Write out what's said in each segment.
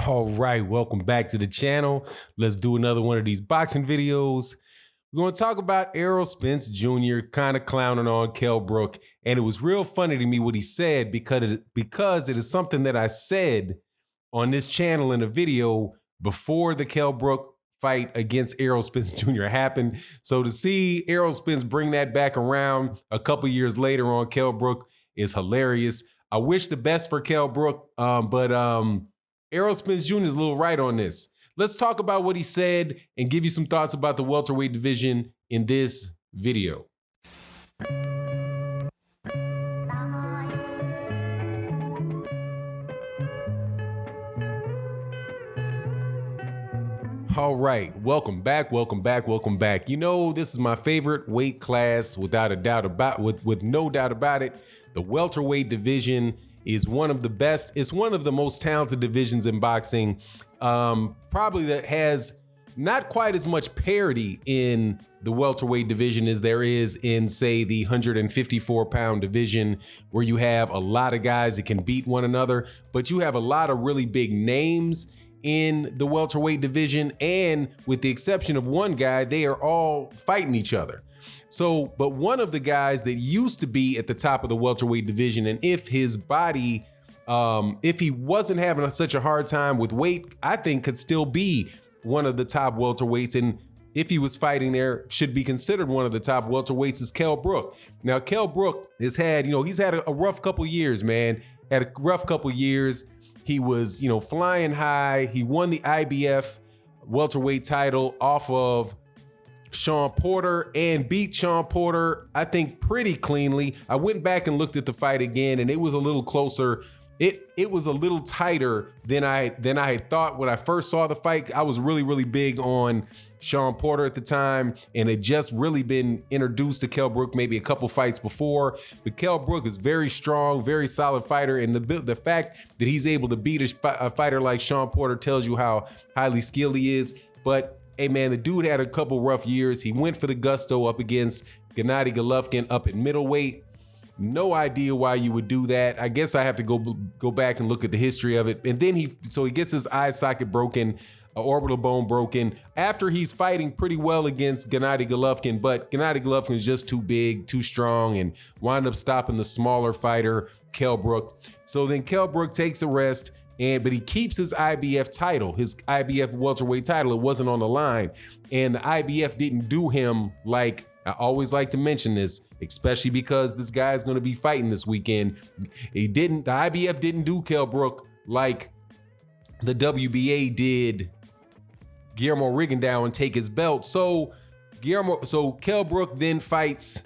All right, welcome back to the channel. Let's do another one of these boxing videos. We're going to talk about Errol Spence Jr. kind of clowning on Kell Brook, and it was real funny to me what he said because it is something that I said on this channel in a video before the Kell Brook fight against Errol Spence Jr. happened. So to see Errol Spence bring that back around a couple years later on Kell Brook is hilarious. I wish the best for Kell Brook, but Errol Spence Jr. is a little right on this. Let's talk about what he said and give you some thoughts about the welterweight division in this video. All right, welcome back. You know, this is my favorite weight class with no doubt about it. The welterweight division is one of the best. It's one of the most talented divisions in boxing. Probably that has not quite as much parity in the welterweight division as there is in, say, the 154-pound division, where you have a lot of guys that can beat one another, but you have a lot of really big names in the welterweight division, and with the exception of one guy, they are all fighting each other. So, but one of the guys that used to be at the top of the welterweight division, and if his body, if he wasn't having such a hard time with weight, I think could still be one of the top welterweights, and if he was fighting there, should be considered one of the top welterweights, is Kell Brook. Now, Kell Brook has had, he's had a rough couple years, man. Had a rough couple years. He was, flying high. He won the IBF welterweight title off of Sean Porter and beat Sean Porter, I think, pretty cleanly. I went back and looked at the fight again, and it was a little closer. It was a little tighter than I had thought when I first saw the fight. I was really big on Sean Porter at the time, and had just really been introduced to Kell Brook maybe a couple fights before. But Kell Brook is very strong, very solid fighter, and the fact that he's able to beat a fighter like Sean Porter tells you how highly skilled he is. But hey man, the dude had a couple rough years. He went for the gusto up against Gennady Golovkin up at middleweight. No idea why you would do that. I guess I have to go back and look at the history of it. And then he gets his eye socket broken, orbital bone broken, after he's fighting pretty well against Gennady Golovkin, but Gennady Golovkin is just too big, too strong, and wound up stopping the smaller fighter, Kell Brook. So then Kell Brook takes a rest, but he keeps his IBF title, his IBF welterweight title. It wasn't on the line, and the IBF didn't do him like, I always like to mention this, especially because this guy is going to be fighting this weekend. The IBF didn't do Kell Brook like the WBA did Guillermo Rigondeaux and take his belt. So Kell Brook then fights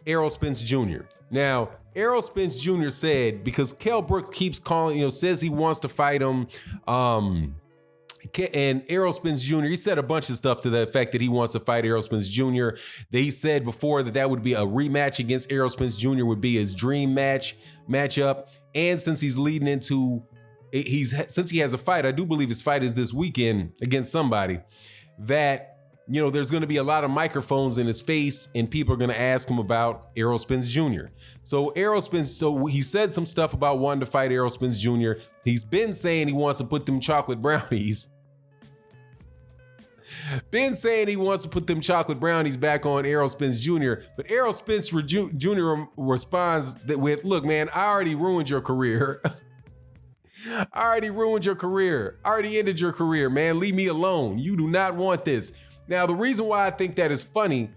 Errol Spence Jr. Now, Errol Spence Jr. said, because Kell Brook keeps calling, says he wants to fight him, and Errol Spence Jr., he said a bunch of stuff to the effect that he wants to fight Errol Spence Jr. They said before that would be a rematch against Errol Spence Jr. would be his dream matchup. And since he's leading into, since he has a fight, I do believe his fight is this weekend against somebody, that there's going to be a lot of microphones in his face, and people are going to ask him about Errol Spence Jr. So he said some stuff about wanting to fight Errol Spence Jr. He's been saying he wants to put them chocolate brownies. Back on Errol Spence Jr. But Errol Spence Jr. responds with, "Look, man, I already ruined your career. I already ended your career, man. Leave me alone. You do not want this." Now, the reason why I think that is funny,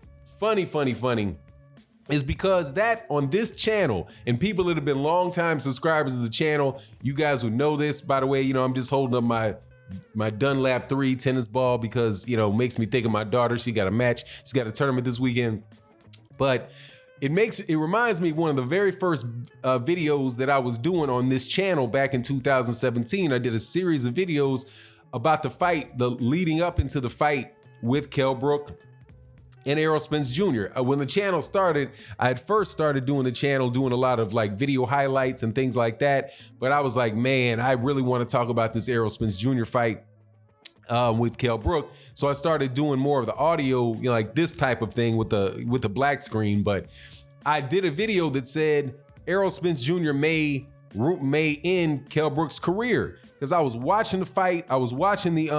is because that on this channel, and people that have been longtime subscribers of the channel, you guys would know this. By the way, I'm just holding up my Dunlap 3 tennis ball because, makes me think of my daughter. She got a match. She's got a tournament this weekend. But it reminds me of one of the very first videos that I was doing on this channel back in 2017. I did a series of videos about the fight, leading up into the fight with Kell Brook and Errol Spence Jr. When the channel started, I had first started doing the channel, doing a lot of like video highlights and things like that. But I was like, man, I really want to talk about this Errol Spence Jr. fight with Kell Brook. So I started doing more of the audio, like this type of thing with the black screen. But I did a video that said Errol Spence Jr. may end Kell Brook's career. because I was watching the fight. I was watching the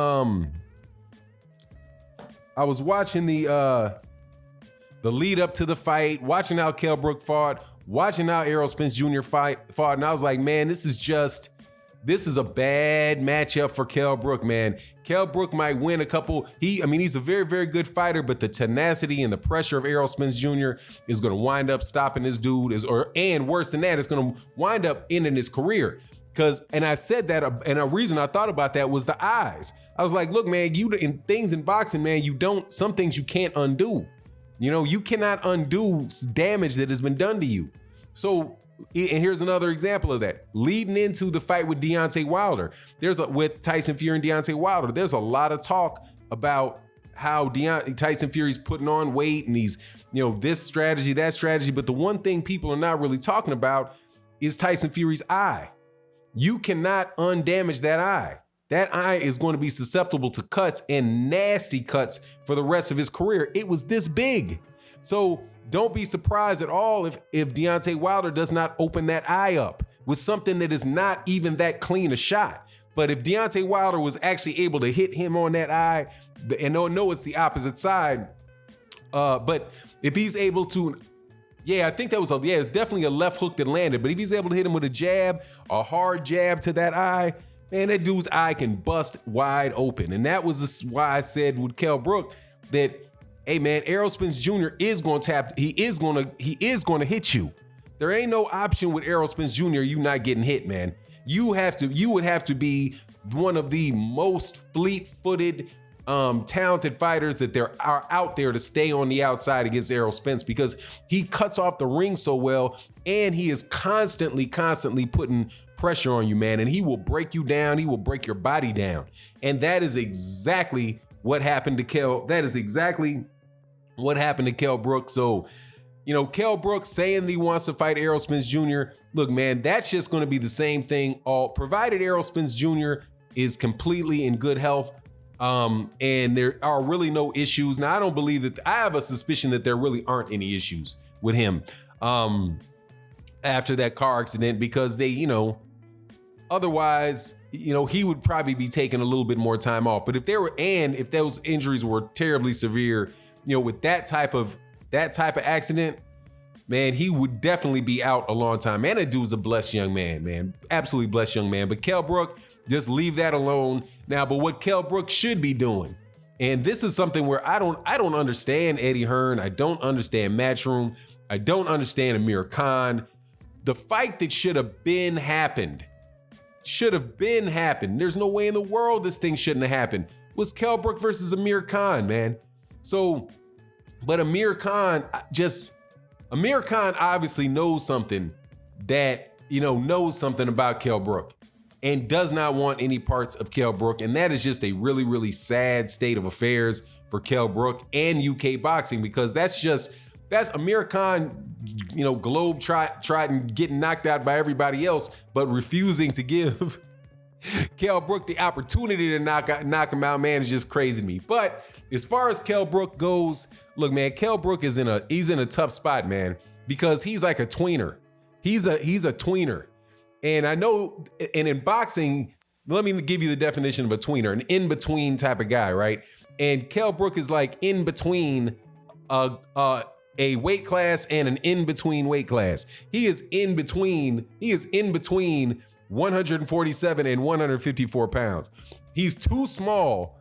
lead up to the fight, watching how Kell Brook fought, watching how Errol Spence Jr. fought, and I was like, man, this is a bad matchup for Kell Brook, man. Kell Brook might win a couple. He's a very, very good fighter, but the tenacity and the pressure of Errol Spence Jr. is going to wind up stopping this dude, and worse than that, it's going to wind up ending his career. And I said that, and a reason I thought about that was the eyes. I was like, look, man, things in boxing, man, some things you can't undo. You cannot undo damage that has been done to you. So, and here's another example of that. Leading into the fight with Deontay Wilder, with Tyson Fury and Deontay Wilder, there's a lot of talk about how Tyson Fury's putting on weight and he's, this strategy, that strategy. But the one thing people are not really talking about is Tyson Fury's eye. You cannot undamage that eye. That eye is going to be susceptible to cuts, and nasty cuts, for the rest of his career. It was this big. So don't be surprised at all if Deontay Wilder does not open that eye up with something that is not even that clean a shot. But if Deontay Wilder was actually able to hit him on that eye, and no, it's the opposite side, but if he's able to, I think that was it's definitely a left hook that landed, but if he's able to hit him with a hard jab to that eye, man, that dude's eye can bust wide open. And that was why I said with Kell Brook that, hey man, Errol Spence Jr. is going to tap. He is going to hit you. There ain't no option with Errol Spence Jr. you not getting hit, man. You would have to be one of the most fleet-footed, talented fighters that there are out there to stay on the outside against Errol Spence, because he cuts off the ring so well, and he is constantly putting pressure on you, man. And he will break you down. He will break your body down. And that is exactly what happened to Kell. That is exactly what happened to Kell Brook. So, Kell Brook saying that he wants to fight Errol Spence Jr. Look, man, that's just going to be the same thing. Provided Errol Spence Jr. is completely in good health, and there are really no issues. Now, I don't believe that. I have a suspicion that there really aren't any issues with him after that car accident, because they, otherwise, he would probably be taking a little bit more time off. But if those injuries were terribly severe, with that type of accident, man, he would definitely be out a long time. Man, that dude's a blessed young man. Absolutely blessed young man. But Kell Brook, just leave that alone. Now, but what Kell Brook should be doing, and this is something where I don't understand Eddie Hearn. I don't understand Matchroom. I don't understand Amir Khan. The fight that should have been happened. There's no way in the world this thing shouldn't have happened. Was Kell Brook versus Amir Khan, man. So, but Amir Khan obviously knows something about Kell Brook, and does not want any parts of Kell Brook. And that is just a really, really sad state of affairs for Kell Brook and UK boxing, because that's Amir Khan, globe trotting, getting knocked out by everybody else, but refusing to give Kell Brook the opportunity to knock him out, man, is just crazy to me. But as far as Kell Brook goes, look, man, Kell Brook is in a tough spot, man, because he's like a tweener. He's a tweener. And I know, and in boxing, let me give you the definition of a tweener, an in-between type of guy, right? And Kell Brook is like in between a weight class and an in-between weight class. He is in between 147 and 154 pounds. He's too small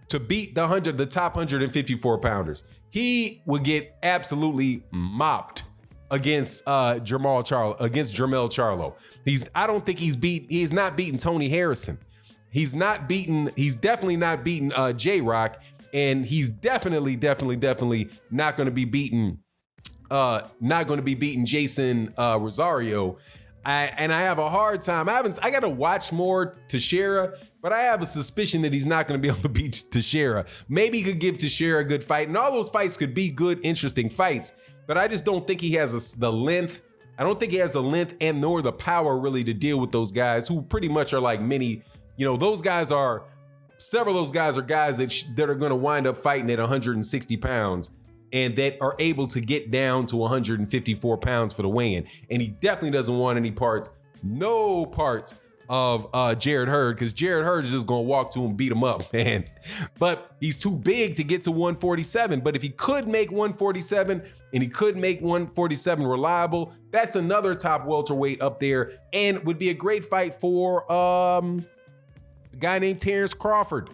to beat the top 154 pounders. He would get absolutely mopped against Jermell Charlo. I don't think he's not beating Tony Harrison. He's definitely not beating J-Rock, and he's definitely not going to be beating Jason Rosario. I have a hard time. I got to watch more Teixeira, but I have a suspicion that he's not going to be able to beat Teixeira. Maybe he could give Teixeira a good fight, and all those fights could be good, interesting fights, but I just don't think he has the length. I don't think he has the length and nor the power really to deal with those guys who pretty much are like several of those guys are guys that are going to wind up fighting at 160 pounds and that are able to get down to 154 pounds for the weigh-in. And he definitely doesn't want any parts, no parts of Jared Hurd, because Jared Hurd is just gonna walk to him and beat him up, man. But he's too big to get to 147. But if he could make 147 and he could make 147 reliable, that's another top welterweight up there, and would be a great fight for a guy named Terrence Crawford.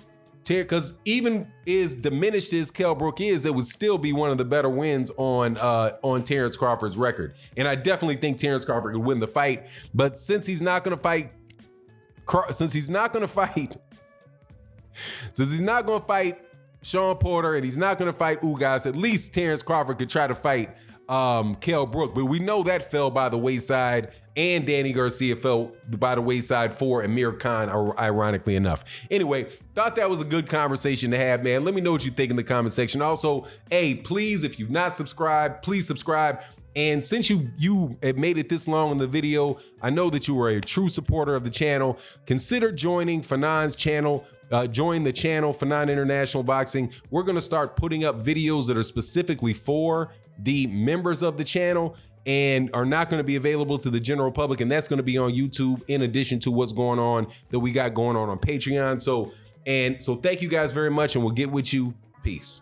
Because even as diminished as Kell Brook is, it would still be one of the better wins on Terrence Crawford's record. And I definitely think Terrence Crawford could win the fight. But since he's not going to fight Sean Porter, and he's not going to fight Ugas, at least Terrence Crawford could try to fight Kell Brook. But we know that fell by the wayside, and Danny Garcia fell by the wayside for Amir Khan, ironically enough. Anyway, thought that was a good conversation to have, man. Let me know what you think in the comment section. Also, hey, please, if you've not subscribed, please subscribe. And since you have made it this long in the video, I know that you are a true supporter of the channel. Consider joining Fanon's channel. Join the channel, Fanon International Boxing. We're going to start putting up videos that are specifically for the members of the channel and are not going to be available to the general public. And that's going to be on YouTube in addition to what's going on that we got going on Patreon. So thank you guys very much, and we'll get with you. Peace.